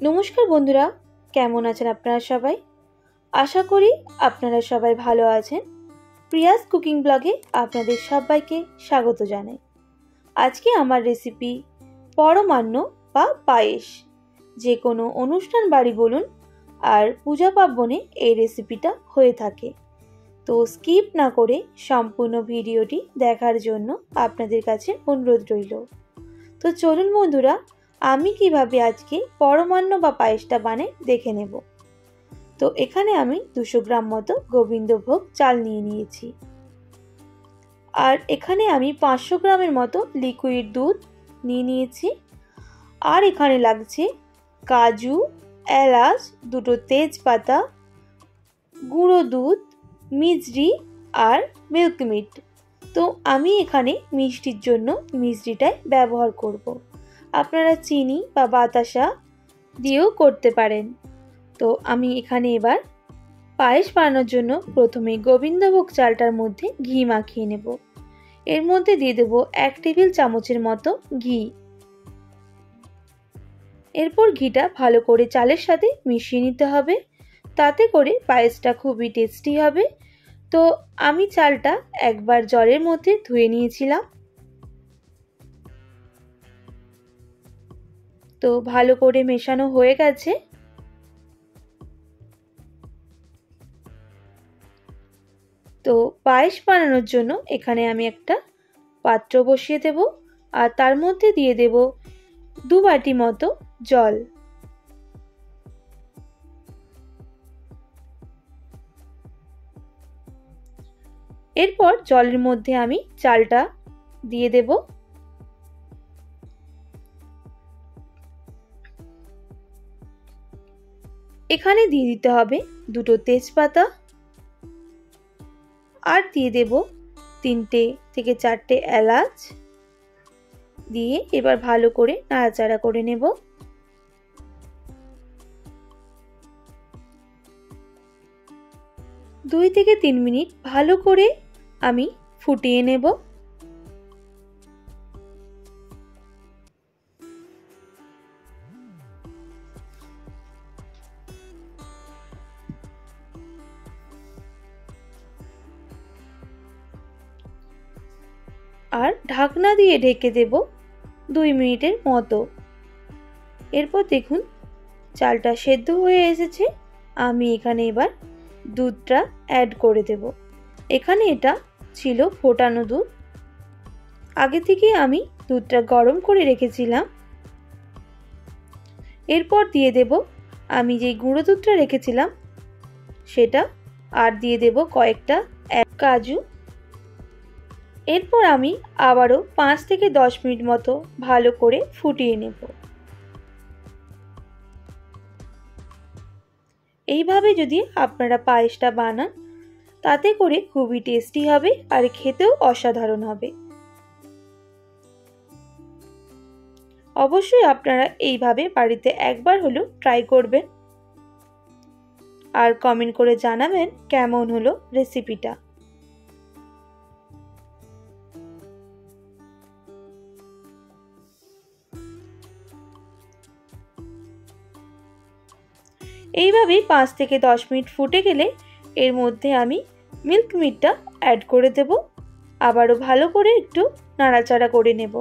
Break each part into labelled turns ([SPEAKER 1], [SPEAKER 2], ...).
[SPEAKER 1] নমস্কার বন্ধুরা, কেমন আছেন আপনারা সবাই? আশা করি আপনারা সবাই ভালো আছেন। প্রিয়াস কুকিং ব্লগে আপনাদের সবাইকে স্বাগত জানাই। আজকে আমার রেসিপি পরমান্ন বা পায়েস। যে কোনো অনুষ্ঠান বাড়ি বলুন আর পূজা পার্বণে এই রেসিপিটা হয়ে থাকে। তো স্কিপ না করে সম্পূর্ণ ভিডিওটি দেখার জন্য আপনাদের কাছে অনুরোধ রইল। তো চলুন বন্ধুরা, আমি কিভাবে আজকে পরমান্ন বা পায়েসটা বানাই দেখে নেব। তো এখানে আমি 200 গ্রাম মতো গোবিন্দভোগ চাল নিয়ে নিয়েছি। আর এখানে আমি 500 গ্রামের মতো লিকুইড দুধ নিয়ে নিয়েছি। আর এখানে লাগছে কাজু, এলাচ, দুটো তেজপাতা, গুঁড়ো দুধ, মিছরি আর মিল্কমিট। তো আমি এখানে মিষ্টির জন্য মিছরিটাই ব্যবহার করব। আপনারা চিনি বা বাতাসা দিয়েও করতে পারেন। তো আমি এখানে এবার পায়েস বানানোর জন্য প্রথমে গোবিন্দভোগ চালটার মধ্যে ঘি মাখিয়ে নেব। এর মধ্যে দিয়ে দেব 1 টেবিল চামচের মতো ঘি। এরপর ঘিটা ভালো করে চালের সাথে মিশিয়ে নিতে হবে, তাতে করে পায়েসটা খুবই টেস্টি হবে। তো আমি চালটা একবার জলের মধ্যে ধুয়ে নিয়েছিলাম। তো ভালো করে মেশানো হয়ে গেছে। তো পায়েস বানানোর জন্য এখানে আমি একটা পাত্র বসিয়ে দেব আর তার মধ্যে দিয়ে দেব 2 বাটি মতো জল। এরপর জলের মধ্যে আমি চালটা দিয়ে দেব। এখানে দিয়ে দিতে হবে 2টো তেজপাতা আর দিয়ে দেব 3টে থেকে 4টে এলাচ। দিয়ে এবার ভালো করে নাড়াচাড়া করে নেব। দুই থেকে 3 মিনিট ভালো করে আমি ফুটিয়ে নেব। আর ঢাকনা দিয়ে ঢেকে দেব 2 মিনিটের মতো। এরপর দেখুন চালটা সেদ্ধ হয়ে এসেছে। আমি এখানে এবার দুধটা অ্যাড করে দেব। এখানে এটা ছিল ফোটানো দুধ। আগে থেকে আমি দুধটা গরম করে রেখেছিলাম। এরপর দিয়ে দেব আমি যে গুঁড়ো দুধটা রেখেছিলাম সেটা, আর দিয়ে দেব কয়েকটা কাজু। এরপর আমি আবারও 5 থেকে 10 মিনিট মতো ভালো করে ফুটিয়ে নেব। এইভাবে যদি আপনারা পায়েসটা বানান তাতে করে খুবই টেস্টি হবে আর খেতেও অসাধারণ হবে। অবশ্যই আপনারা এইভাবে বাড়িতে একবার হলেও ট্রাই করবেন আর কমেন্ট করে জানাবেন কেমন হলো রেসিপিটা। এইভাবেই 5 থেকে 10 মিনিট ফুটে গেলে এর মধ্যে আমি মিল্কমিটটা অ্যাড করে দেব। আবারও ভালো করে একটু নাড়াচাড়া করে নেব।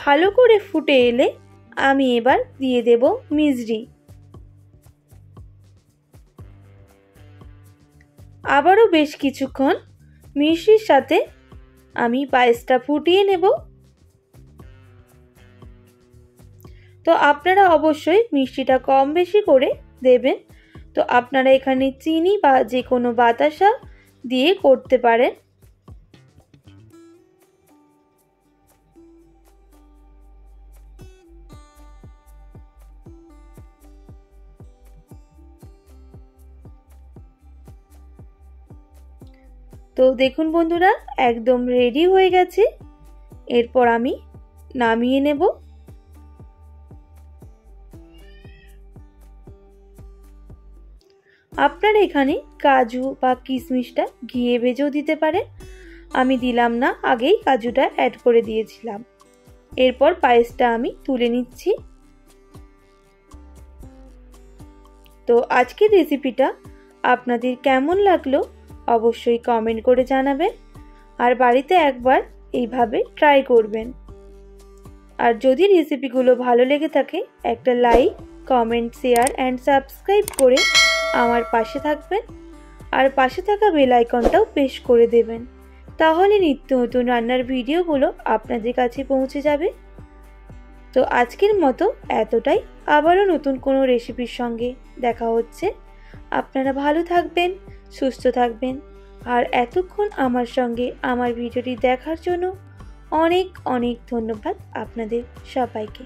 [SPEAKER 1] ভালো করে ফুটে এলে আমি এবার দিয়ে দেব মিছরি। আবারও বেশ কিছুক্ষণ মিষ্টির সাথে আমি পায়েসটা ফুটিয়ে নেব। তো আপনারা অবশ্যই মিষ্টিটা কম বেশি করে দেবেন। তো আপনারা এখানে চিনি বা যে কোনো বাতাসা দিয়ে করতে পারেন। তো দেখুন বন্ধুরা, একদম রেডি হয়ে গেছে। এরপর আমি নামিয়ে নেব। আপনারা এখানে কাজু বা কিশমিশটা ঘিয়ে ভেজেও দিতে পারেন। আমি দিলাম না, আগেই কাজুটা অ্যাড করে দিয়েছিলাম। এরপর পায়েসটা আমি তুলে নিচ্ছি। তো আজকের রেসিপিটা আপনাদের কেমন লাগলো অবশ্যই কমেন্ট করে জানাবেন, আর বাড়িতে একবার এইভাবে ট্রাই করবেন। আর যদি রেসিপিগুলো ভালো লেগে থাকে একটা like, comment, share and subscribe করে আমার পাশে থাকবেন, আর পাশে থাকা বেল আইকনটাও প্রেস করে দেবেন। তাহলে নিত্য নতুন রান্নার ভিডিওগুলো আপনাদের কাছে পৌঁছে যাবে। তো আজকের মতো এতটাই, আবারও নতুন কোনো রেসিপির সঙ্গে দেখা হচ্ছে। আপনারা ভালো থাকবেন, সুস্থ থাকবেন, আর এতক্ষণ আমার সঙ্গে আমার ভিডিওটি দেখার জন্য অনেক অনেক ধন্যবাদ আপনাদের সবাইকে।